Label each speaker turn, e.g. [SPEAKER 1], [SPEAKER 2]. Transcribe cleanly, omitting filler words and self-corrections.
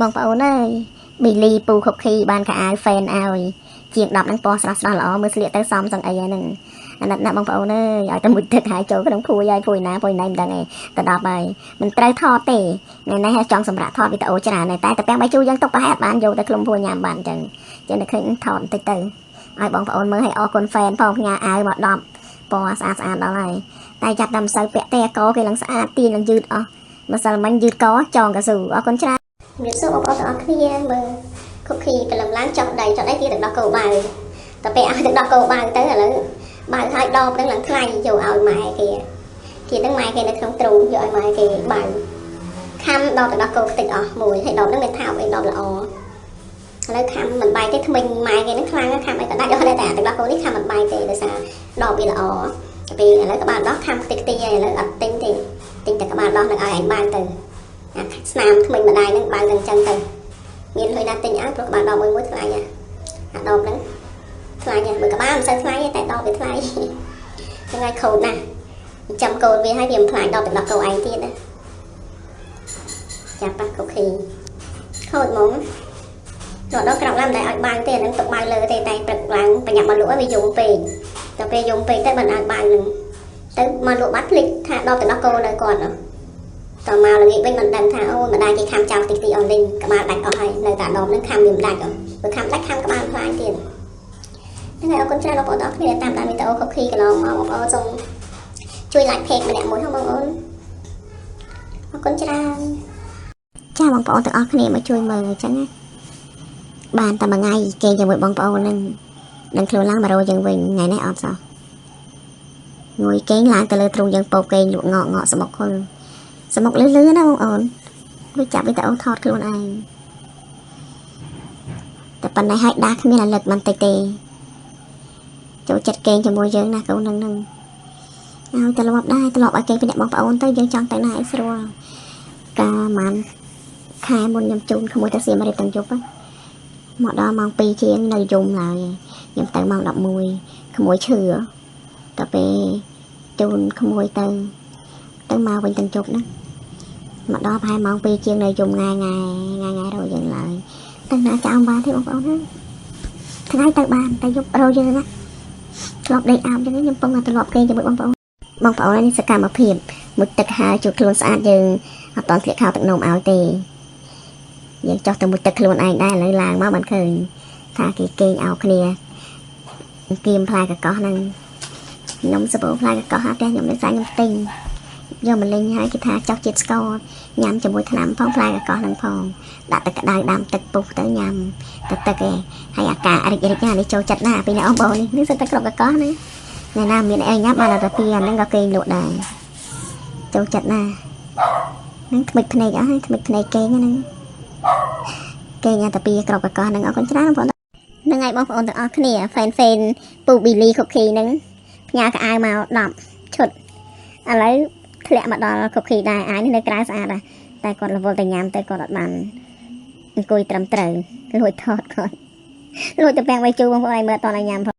[SPEAKER 1] បងប្អូនអើយប៊ីលីពូខុកខីបានខោអាវ fan ឲ្យជាង10នឹងពណ៌ស្រស់ៗល្អមើលស្លៀកទៅសមសឹងអីហ្នឹងអាណិតណាបងប្អូនអើយឲ្យតែមួយទឹកហើយចូលក្នុងភួយហើយភួយណាមិនដឹងទេទៅ10ហើយមិនត្រូវថតទេថ្ងៃនេះចង់សម្រាប់ថតវីដេអូច្រើនតែពាំងបាយជូរយើងទុកប្រហែលបានយកទៅខ្លួនភួយញ៉ាំបានអញ្ចឹងតែឃើញថតបន្តិចទៅឲ្យបងប្អូនមើលឲ្យអរគុណ fan ផងផ្ញើអាវមក10ពណ៌ស្អាតដល់ហើយតែចាប់ដល់ម្សិលពាក់តែកគេឡើងស្អាតទាញឡើងយឺតអស់ម្សិលមិញយឺតកចងកស៊ូអរគុណច្រើនមានសួរបងប្អូនទាំងអស់គ្នាមើលខុកខីកលឹមឡើងចុះដៃគេទឹកដោះគោបើតែពេលឲ្យទឹកដោះគោបើទៅឥឡូវបើឲ្យដបនឹងឡើងថ្លៃយកឲ្យម៉ែគេនឹងម៉ែគេនៅក្នុងទ្រូងយកឲ្យម៉ែគេបើខំដបទឹកដោះគោខ្ទេចអស់មួយហើយដបនឹងមានថោកអីដបល្អឥឡូវខំមិនបាយទេថ្មិញម៉ែគេនឹងខ្លាំងខំអីក៏ដាច់អស់ដែរតែទឹកដោះគោនេះខំមិនបាយទេដោយសារដបវាល្អពេលឥឡូវក្បាលដោះខំខ្ទេចខ្ទីហើយឥឡូវអត់ទិញទេទិញតែក្បាលដោះនឹងឲ្យឯងបើទៅស្នាមថ្មិញម្ដាយនឹងបើនឹងចឹងទៅមានលុយណាទិញឲ្យព្រោះក្បាលដបមួយថ្លៃអាដបហ្នឹងថ្លៃមើលក្បាលមិនសូវថ្លៃតែដបវាថ្លៃហ្នឹងហើយខូចណាស់ចាំកូនវាឲ្យវាមិនថ្លៃដបទឹកដោះគោឯងទៀតណាចាប់ប៉ះខុកខីខូចហ្មងដល់ក្រោកឡើងមិនដែលឲ្យបើទេហ្នឹងទុកបើលើទេតែព្រឹកឡើងប្រញាប់មកលក់ឲ្យវាយំពេកតែពេលយំពេកទៅមិនឲ្យបើនឹងទៅមកលក់បាត់ភ្លេចថាដបទឹកដោះគោនៅគាត់តមកល្ងាចវិញមិនដឹងថាអូម្ដាយគេខំចោលតិចតិចអស់លេងក្បាលដាច់អស់ហើយនៅតែដបនឹងខំវាមិនដាច់បើខំដាច់ខំក្បាលខ្លាញ់ទៀតហ្នឹងហើយអរគុណច្រើនបងប្អូនអរគ្នាតាមដានវីដេអូខុកខីកន្លងមកបងប្អូនសូមជួយ like page ម្នាក់មួយហ្នឹងបងប្អូនអរគុណច្រើនចាបងប្អូនទាំងអស់គ្នាមកជួយមើលអញ្ចឹងណាបានតែមួយថ្ងៃគេជាមួយបងប្អូននឹងខ្លួនឡើងមករោយើងវិញថ្ងៃនេះអត់សោះងួយគេឡើងទៅលើទ្រូងយើងពោគេលក់ងក់សមុកខុលសមុកលឺណាបងប្អូនដូចចាប់វីដេអូថតខ្លួនឯងតែប៉ុណ្ណេះឲ្យដាស់គ្មានអាលឹកបន្តិចទេចូលចិត្តគេជាមួយយើងណាកូននឹងឲ្យត្រឡប់ដែរត្រឡប់ឲ្យគេពីអ្នកបងប្អូនទៅយើងចង់ទៅណាឲ្យស្រួលកាលម៉ានខែមុនខ្ញុំជូនក្មួយទៅសៀមរាបទាំងយប់មកដល់ម៉ោង2ជាងនៅយំឡើយខ្ញុំទៅម៉ោង11ក្មួយឈឺតែពេលជូនក្មួយទៅមកវិញទាំងជប់ណាមកដល់ប្រហែលម៉ោង2ជាងនៅយំងាយរយយើងឡើយទៅណាចោលបានទេបងប្អូនថ្ងៃទៅបានតែយប់រយយើងណាធ្លាប់ដេកអាប់ចឹងខ្ញុំពងតែធ្លាប់គេជាមួយបងប្អូននេះសកម្មភាពមុជទឹកហើយជួយខ្លួនស្អាតយើងអត់តន់ស្លៀកខោទឹកនោមឲ្យទេយើងចោះទៅមុជទឹកខ្លួនឯងដែរឥឡូវឡើងមកបានឃើញថាគេគេងឲ្យគ្នាគៀមផ្លែកកោះហ្នឹងខ្ញុំសបោផ្លែកកោះអត់ទេខ្ញុំនៅសាច់ខ្ញុំទិញយកមកលេងឲ្យគេថាចោះជាតិស្ករញ៉ាំជាមួយថ្នាំផងផ្លែកកោះហ្នឹងផងដាក់ទឹកក្តៅដាំទឹកពុះទៅញ៉ាំទឹកឯងហើយអាការរិចណានេះចូលចិត្តណាពីអ្នកអបងនេះសិតតែគ្រប់កកោះនេះអ្នកណាមានអីញ៉ាំបានតែពីអាហ្នឹងក៏គេលក់ដែរចូលចិត្តណាហ្នឹងថ្មិចភ្នែកអស់ហើយថ្មិចភ្នែកគេហ្នឹងគេញ៉ាំតែពីគ្រប់កកោះហ្នឹងអរគុណច្រើនបងប្អូនហ្នឹងហើយបងប្អូនទាំងអស់គ្នា fan ពូប៊ីលីខុកខីហ្នឹងផ្ញើកៅអៅមក10ឈុតឥឡូវធ្លាក់មកដល់ខុកខីដែរអាយនេះនៅក្រៅស្អាតដែរតែគាត់រវល់តែញ៉ាំទៅគាត់អត់បានអង្គុយត្រឹមត្រូវលួចថតគាត់លួចទៅពាំងបាយជូរបងប្អូនឲ្យមើលអត់តឲ្យញ៉ាំ